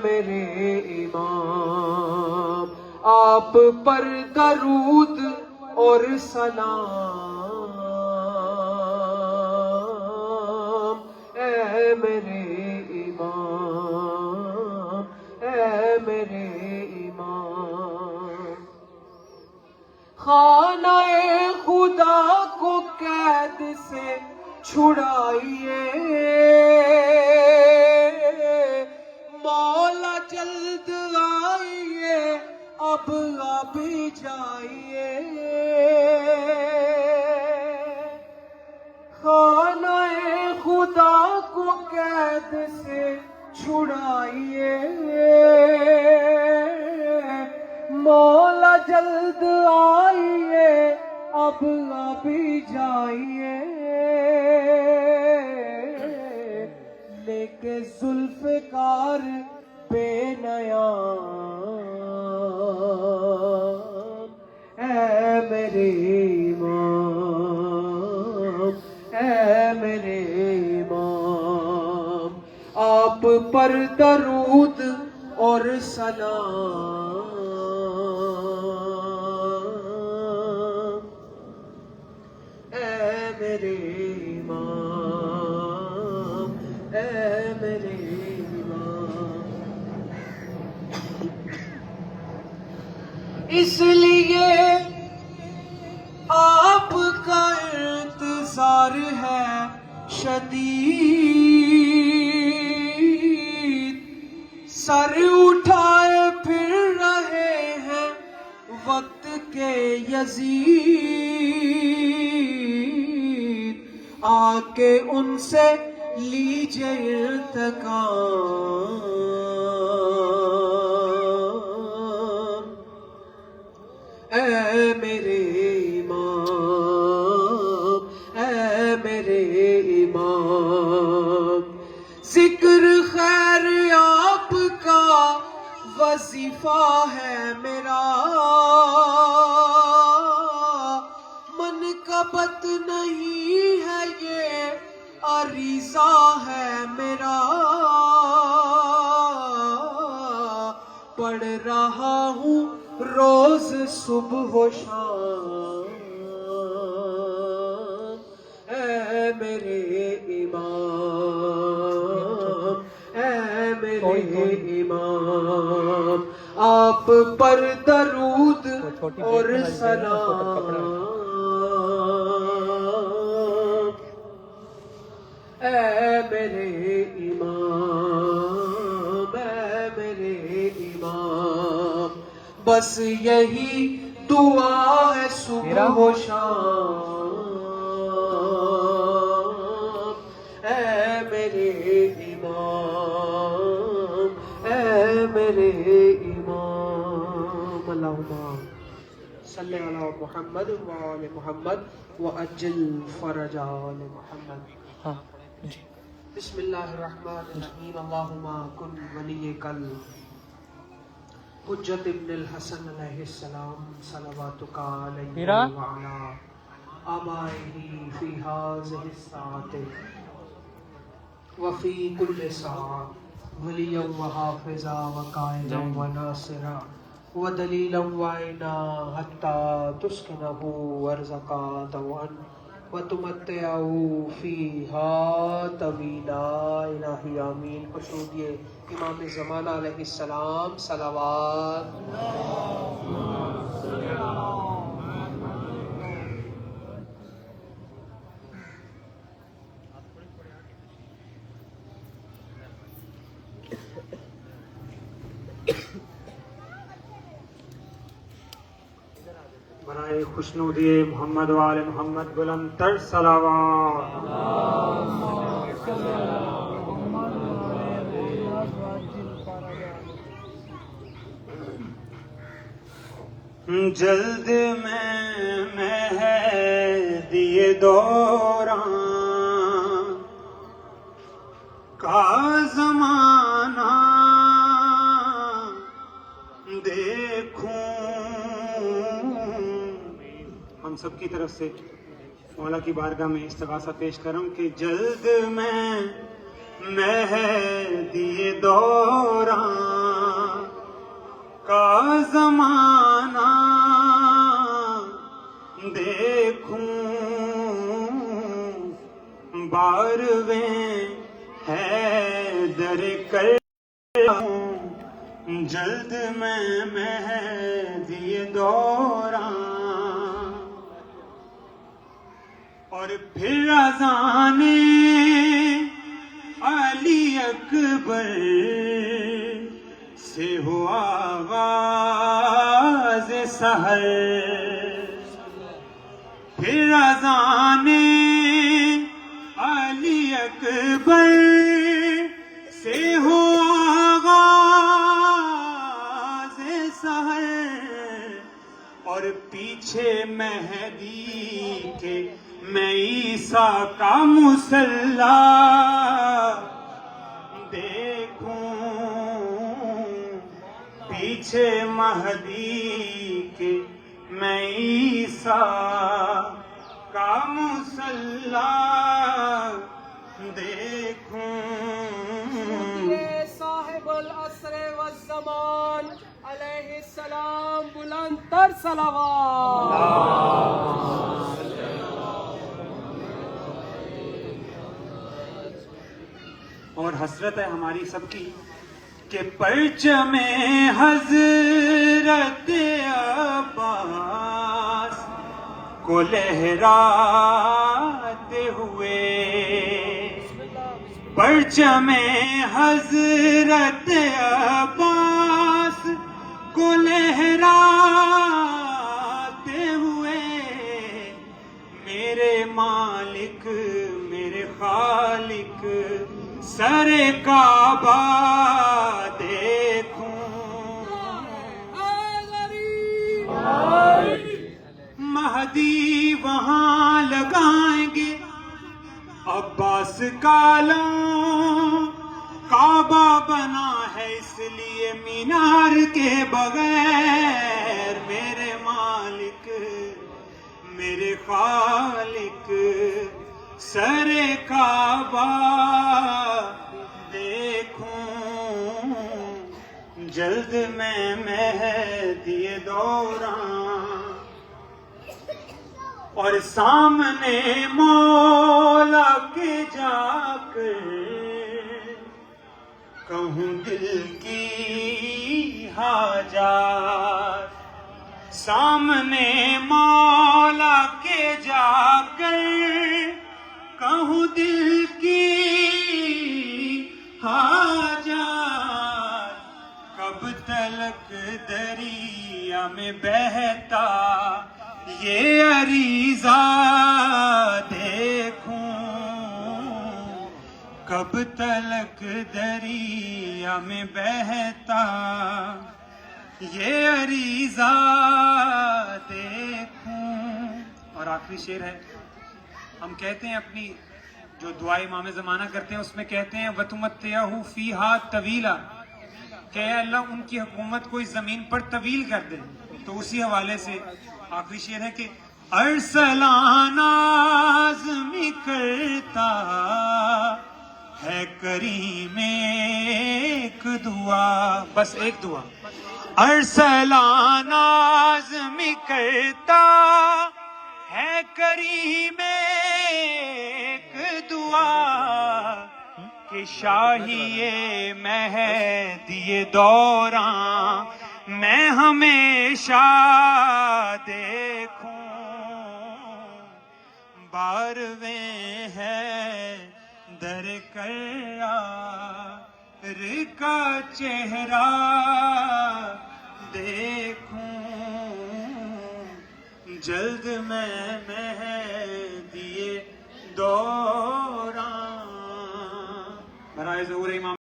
میرے امام، آپ پر درود اور سلام، اے میرے امام، اے میرے امام۔ خانہ خدا کو قید سے چھڑائیے، مولا جلد آئیے، اب آپ جائیے۔ خانہ خدا کو قید سے چھڑائیے، مولا جلد آئیے، اب آپ جائیے۔ لے کے ذوالفقار بے نیام، اے میرے امام، اے میرے امام، آپ پر درود اور سلام، اے میرے امام، اے میرے امام۔ اس لیے آپ کا انتظار ہے شدید، سر اٹھائے پھر رہے ہیں وقت کے یزید، آ کے ان سے لیجئے انتقام، اے میرے امام، اے میرے امام۔ ذکر خیر آپ کا وظیفہ ہے میرا، منقبت نہیں ہے یہ عریضہ ہے میرا، پڑھ رہا ہوں روز صبح و شام، اے میرے امام، اے میرے امام، آپ پر درود اور سلام، اے میرے امام، اے میرے امام۔ بس یہی دعا ہے صبح و شام، اے میرے امام، اے میرے امام۔ اللہم صلی علی محمد وآل محمد وعجل فرج آل محمد۔ بسم اللہ الرحمن الرحیم۔ اللہم کن ولی کل حجت ابن الحسن علیہ السلام، صلواتک علیہ وعلا آبائہ فی ہذہ الساعۃ وفی کل ساعہ، ولیا وحافظا وقائدا وناصرا ودلیلا وعینا حتی تسکنہ ارضکا طوعا وتمتعوا فیہا طویلا۔ الہی آمین۔ خوشنودیے امام زمانہ علیہ السلام، صلوات۔ برائے خوشنودی محمد و آل محمد بلند تر صلوات۔ جلد میں مہدی دوران کا زمانہ دیکھوں، ہم سب کی طرف سے مولا کی بارگاہ میں استغاثہ پیش کروں کہ جلد میں مہدی دوران زمانہ دیکھوں بارویں حیدر کروں جلد میں مہدی دوراں اور پھر اذان علی اکبر سے ہوا آغاز سحر پھر اذان علی اکبر سے ہوا آغاز سحر اور پیچھے مہدی کے میں عیسیٰ کا مصلی دیکھوں پیچھے مہدی کے میں عیسیٰ کا مصلی دیکھوں صاحب العصر والزمان علیہ السلام بلند تر صلوات. اور حسرت ہے ہماری سب کی کہ پرچم حضرت عباس کو لہراتے ہوئے پرچم حضرت عباس کو لہراتے ہوئے میرے مالک میرے خالق سر کعبہ دیکھوں مہدی وہاں لگائیں گے عباس کالوں کعبہ بنا ہے اس لیے مینار کے بغیر میرے مالک میرے خالق سر کعبہ دیکھوں جلد میں مہدی دوراں اور سامنے مولا کے جا کر کہوں دل کی حاجات سامنے مولا کے جا کر کہوں دل کی حاجات کب تلک دریا میں بہتا یہ عریضہ دیکھوں کب تلک دریا میں بہتا یہ عریضہ دیکھوں. اور آخری شعر ہے ہم کہتے ہیں اپنی جو دعا امام زمانہ کرتے ہیں اس میں کہتے ہیں وَتُمَتِّعَهُ فِيهَا طَوِيلًا کہ اے اللہ ان کی حکومت کو اس زمین پر طویل کر دے. تو اسی حوالے سے آخری شعر ہے کہ ارسلان آزمی کرتا ہے کریم ایک دعا بس ایک دعا ارسلان آزمی کرتا ہے کریم ایک دعا کہ شاہی مہدی دوراں میں ہمیشہ دیکھوں بارویں ہے در کرار کا چہرہ دیکھوں جلد میں مہدی دوراں برائے ظہور امام